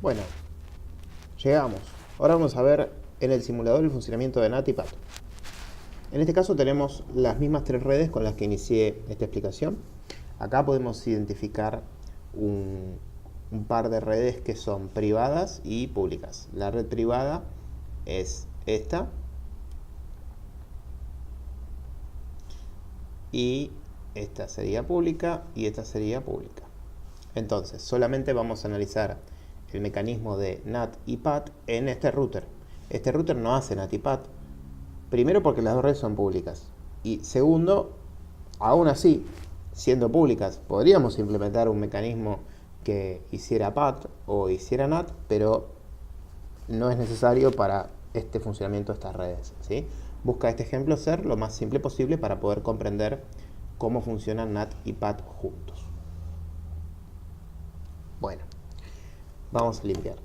Bueno, llegamos. Ahora vamos a ver en el simulador el funcionamiento de NAT y PAT. En este caso tenemos las mismas tres redes con las que inicié esta explicación. Acá podemos identificar un par de redes que son privadas y públicas. La red privada es esta. Y esta sería pública y esta sería pública. Entonces, solamente vamos a analizar el mecanismo de NAT y PAT en este router. Este router no hace NAT y PAT. Primero porque las dos redes son públicas. Y segundo, aún así, siendo públicas, podríamos implementar un mecanismo que hiciera PAT o hiciera NAT, pero no es necesario para este funcionamiento de estas redes, ¿sí? Busca este ejemplo ser lo más simple posible para poder comprender cómo funcionan NAT y PAT juntos. Bueno, vamos a limpiar.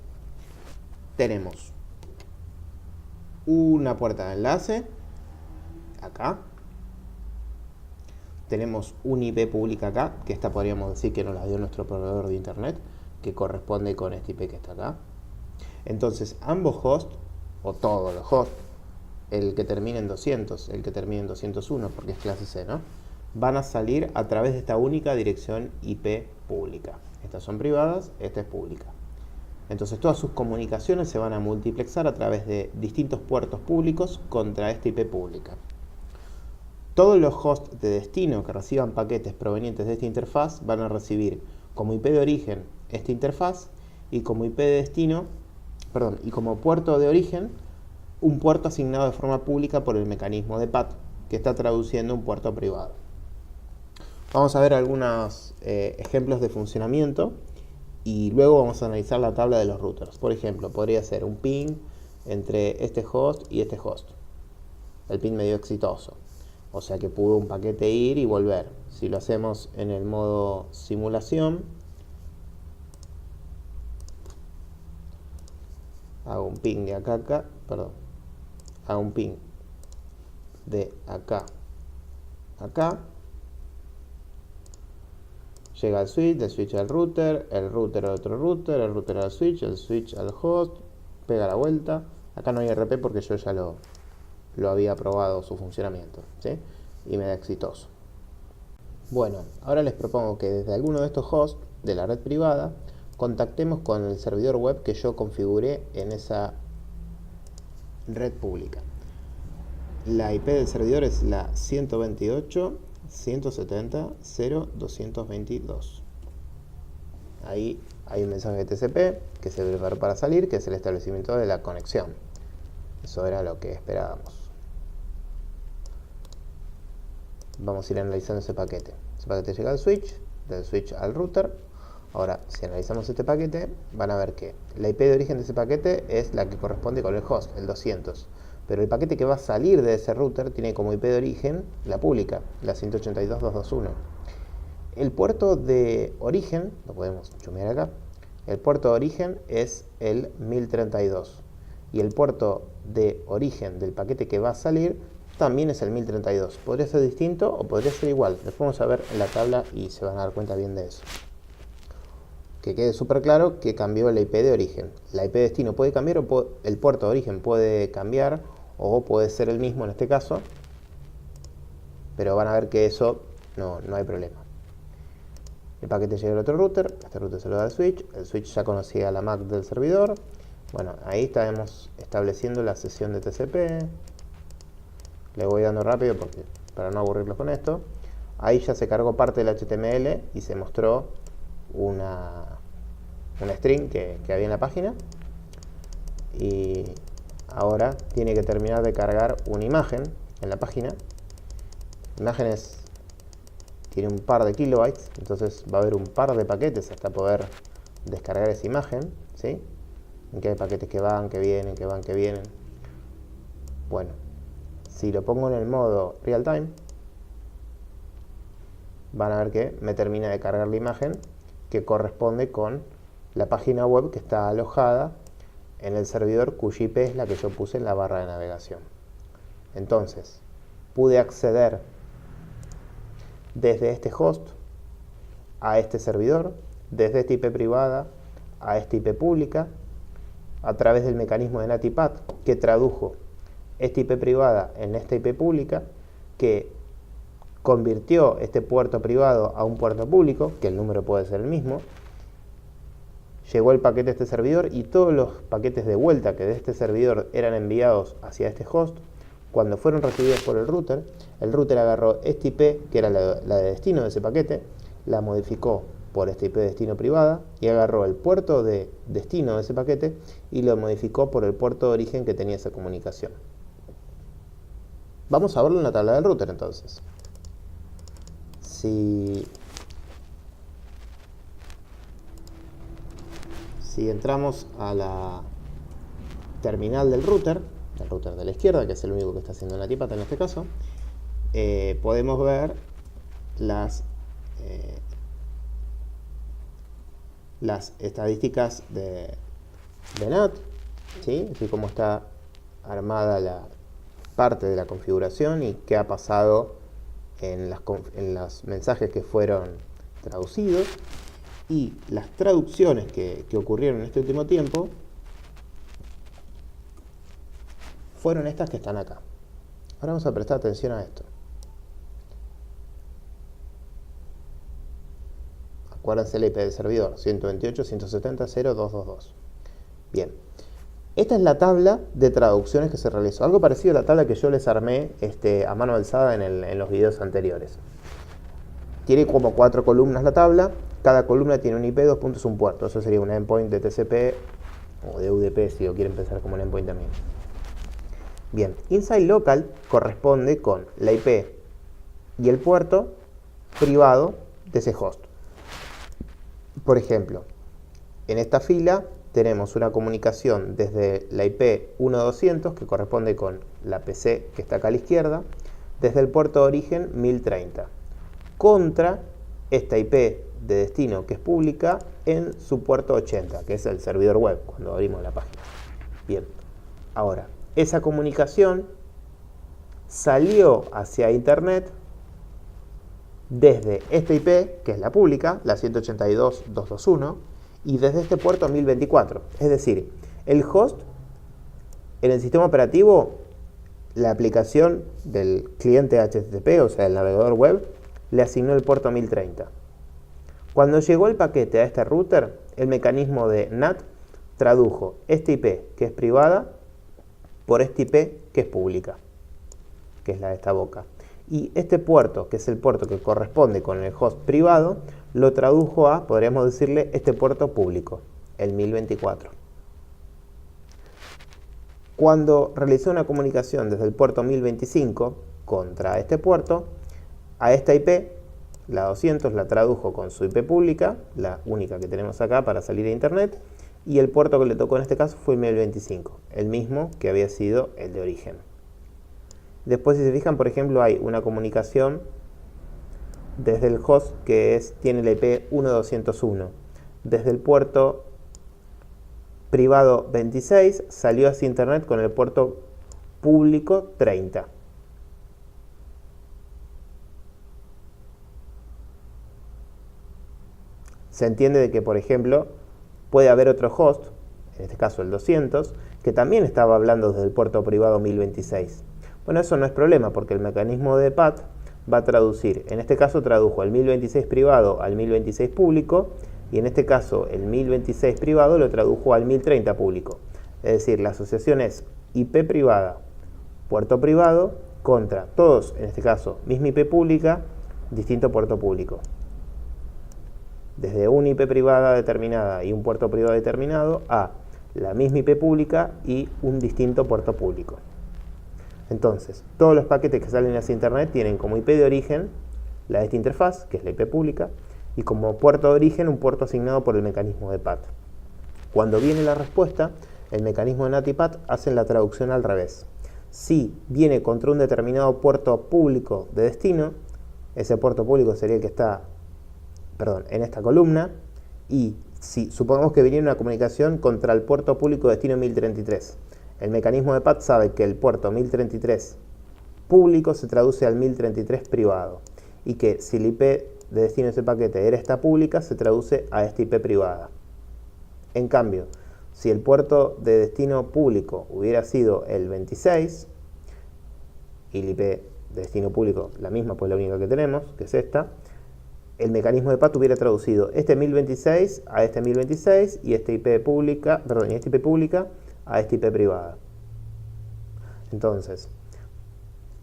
Tenemos una puerta de enlace, acá. Tenemos una IP pública acá, que esta podríamos decir que nos la dio nuestro proveedor de internet, que corresponde con este IP que está acá. Entonces, ambos hosts, o todos los hosts, el que termine en 200, el que termine en 201, porque es clase C, ¿no?, van a salir a través de esta única dirección IP pública. Estas son privadas, esta es pública. Entonces todas sus comunicaciones se van a multiplexar a través de distintos puertos públicos contra esta IP pública. Todos los hosts de destino que reciban paquetes provenientes de esta interfaz van a recibir como IP de origen esta interfaz y como IP de destino, y como puerto de origen, un puerto asignado de forma pública por el mecanismo de PAT, que está traduciendo un puerto privado. Vamos a ver algunos ejemplos de funcionamiento y luego vamos a analizar la tabla de los routers. Por ejemplo, podría ser un ping entre este host y este host. El ping medio exitoso, o sea que pudo un paquete ir y volver. Si lo hacemos en el modo simulación, hago un ping de acá a acá, hago un ping de acá a acá, llega al switch, del switch al router, el router al otro router, el router al switch, el switch al host, pega la vuelta. Acá no hay RP porque yo ya lo había probado su funcionamiento, ¿sí? Y me da exitoso. Bueno, ahora les propongo que desde alguno de estos hosts de la red privada contactemos con el servidor web que yo configuré en esa red pública. La IP del servidor es la 128.170.0.222. Ahí hay un mensaje de TCP que se prepara para salir, que es el establecimiento de la conexión. Eso era lo que esperábamos. Vamos a ir analizando ese paquete. Ese paquete llega al switch, del switch al router. Ahora, si analizamos este paquete, van a ver que la IP de origen de ese paquete es la que corresponde con el host, el 200. Pero el paquete que va a salir de ese router tiene como IP de origen la pública, la 182.221. El puerto de origen, lo podemos chumear acá, el puerto de origen es el 1032. Y el puerto de origen del paquete que va a salir también es el 1032. Podría ser distinto o podría ser igual. Después vamos a ver en la tabla y se van a dar cuenta bien de eso. Que quede súper claro que cambió la IP de origen. La IP de destino puede cambiar o el puerto de origen puede cambiar o puede ser el mismo en este caso. Pero van a ver que eso no hay problema. El paquete llega al otro router, este router se lo da al switch, el switch ya conocía la MAC del servidor. Bueno, ahí estamos estableciendo la sesión de TCP. Le voy dando rápido para no aburrirlos con esto. Ahí ya se cargó parte del HTML y se mostró una string que había en la página. Y ahora tiene que terminar de cargar una imagen en la página. Imágenes tiene un par de kilobytes, entonces va a haber un par de paquetes hasta poder descargar esa imagen, ¿sí? En que hay paquetes que van, que vienen, que van, que vienen. Bueno, si lo pongo en el modo real time, van a ver que me termina de cargar la imagen que corresponde con la página web que está alojada en el servidor cuya IP es la que yo puse en la barra de navegación. Entonces, pude acceder desde este host a este servidor, desde esta IP privada a esta IP pública a través del mecanismo de NAT y PAT, que tradujo esta IP privada en esta IP pública, que convirtió este puerto privado a un puerto público, que el número puede ser el mismo. Llegó el paquete a este servidor y todos los paquetes de vuelta que de este servidor eran enviados hacia este host, cuando fueron recibidos por el router agarró esta IP, que era la de destino de ese paquete, la modificó por esta IP de destino privada y agarró el puerto de destino de ese paquete y lo modificó por el puerto de origen que tenía esa comunicación. Vamos a verlo en la tabla del router entonces. Si entramos a la terminal del router de la izquierda, que es el único que está haciendo NAT y PAT en este caso, podemos ver las estadísticas de NAT, ¿sí? Así como está armada la parte de la configuración y qué ha pasado en los mensajes que fueron traducidos y las traducciones que ocurrieron en este último tiempo fueron estas que están acá. Ahora vamos a prestar atención a esto. Acuérdense la IP del servidor, 128.170.0.222. Bien. Esta es la tabla de traducciones que se realizó. Algo parecido a la tabla que yo les armé a mano alzada en los videos anteriores. Tiene como 4 columnas la tabla. Cada columna tiene un IP, 2 puntos, un puerto. Eso sería un endpoint de TCP o de UDP si lo quieren pensar como un endpoint también. Bien, inside local corresponde con la IP y el puerto privado de ese host. Por ejemplo, en esta fila tenemos una comunicación desde la IP 1200, que corresponde con la PC que está acá a la izquierda, desde el puerto de origen 1030, contra esta IP de destino que es pública en su puerto 80, que es el servidor web, cuando abrimos la página. Bien, ahora, esa comunicación salió hacia internet desde esta IP, que es la pública, la 182.221, y desde este puerto 1024. Es decir, el host, en el sistema operativo, la aplicación del cliente HTTP, o sea, el navegador web, le asignó el puerto 1030. Cuando llegó el paquete a este router, el mecanismo de NAT tradujo esta IP, que es privada, por esta IP, que es pública, que es la de esta boca. Y este puerto, que es el puerto que corresponde con el host privado, lo tradujo a, podríamos decirle, este puerto público, el 1024. Cuando realizó una comunicación desde el puerto 1025 contra este puerto, a esta IP, la 200, la tradujo con su IP pública, la única que tenemos acá para salir a internet, y el puerto que le tocó en este caso fue el 1025, el mismo que había sido el de origen. Después, si se fijan, por ejemplo, hay una comunicación desde el host que tiene la IP 1201. Desde el puerto privado 26 salió hacia internet con el puerto público 30. Se entiende de que, por ejemplo, puede haber otro host, en este caso el 200, que también estaba hablando desde el puerto privado 1026. Bueno, eso no es problema porque el mecanismo de PAT va a traducir, en este caso tradujo el 1026 privado al 1026 público y en este caso el 1026 privado lo tradujo al 1030 público. Es decir, la asociación es IP privada, puerto privado contra todos, en este caso, misma IP pública, distinto puerto público. Desde una IP privada determinada y un puerto privado determinado a la misma IP pública y un distinto puerto público. Entonces, todos los paquetes que salen hacia internet tienen como IP de origen la de esta interfaz, que es la IP pública, y como puerto de origen un puerto asignado por el mecanismo de PAT. Cuando viene la respuesta, el mecanismo de NAT y PAT hacen la traducción al revés. Si viene contra un determinado puerto público de destino, ese puerto público sería el que está, en esta columna, y si supongamos que viniera una comunicación contra el puerto público de destino 1033, el mecanismo de PAT sabe que el puerto 1033 público se traduce al 1033 privado y que si el IP de destino de ese paquete era esta pública, se traduce a esta IP privada. En cambio, si el puerto de destino público hubiera sido el 26, y el IP de destino público la misma, pues la única que tenemos, que es esta, el mecanismo de PAT hubiera traducido este 1026 a este 1026 y esta IP pública, perdón, y esta IP pública a esta IP privada. Entonces,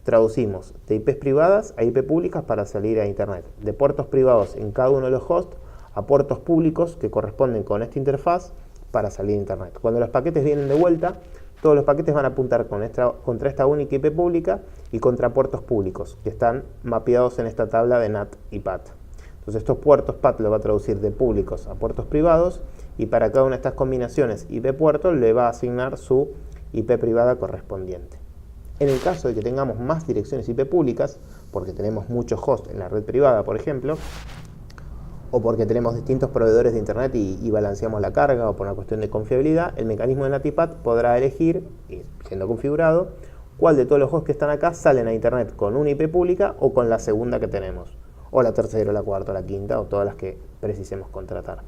traducimos de IPs privadas a IP públicas para salir a Internet, de puertos privados en cada uno de los hosts a puertos públicos que corresponden con esta interfaz para salir a Internet. Cuando los paquetes vienen de vuelta, todos los paquetes van a apuntar contra esta única IP pública y contra puertos públicos que están mapeados en esta tabla de NAT y PAT. Entonces estos puertos PAT lo va a traducir de públicos a puertos privados y para cada una de estas combinaciones IP puerto le va a asignar su IP privada correspondiente. En el caso de que tengamos más direcciones IP públicas, porque tenemos muchos hosts en la red privada, por ejemplo, o porque tenemos distintos proveedores de Internet y balanceamos la carga, o por una cuestión de confiabilidad, el mecanismo de NAT y PAT podrá elegir, siendo configurado, cuál de todos los hosts que están acá salen a Internet con una IP pública o con la segunda que tenemos, o la tercera, o la cuarta, o la quinta, o todas las que precisemos contratar.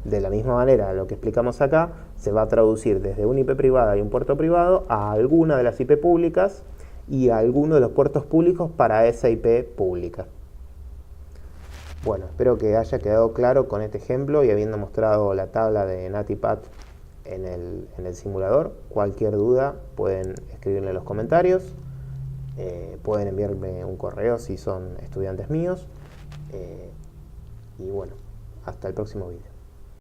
De la misma manera, lo que explicamos acá se va a traducir desde una IP privada y un puerto privado a alguna de las IP públicas y a alguno de los puertos públicos para esa IP pública. Bueno, espero que haya quedado claro con este ejemplo y habiendo mostrado la tabla de NAT y PAT en el simulador. Cualquier duda pueden escribirme en los comentarios, pueden enviarme un correo si son estudiantes míos y bueno, hasta el próximo vídeo.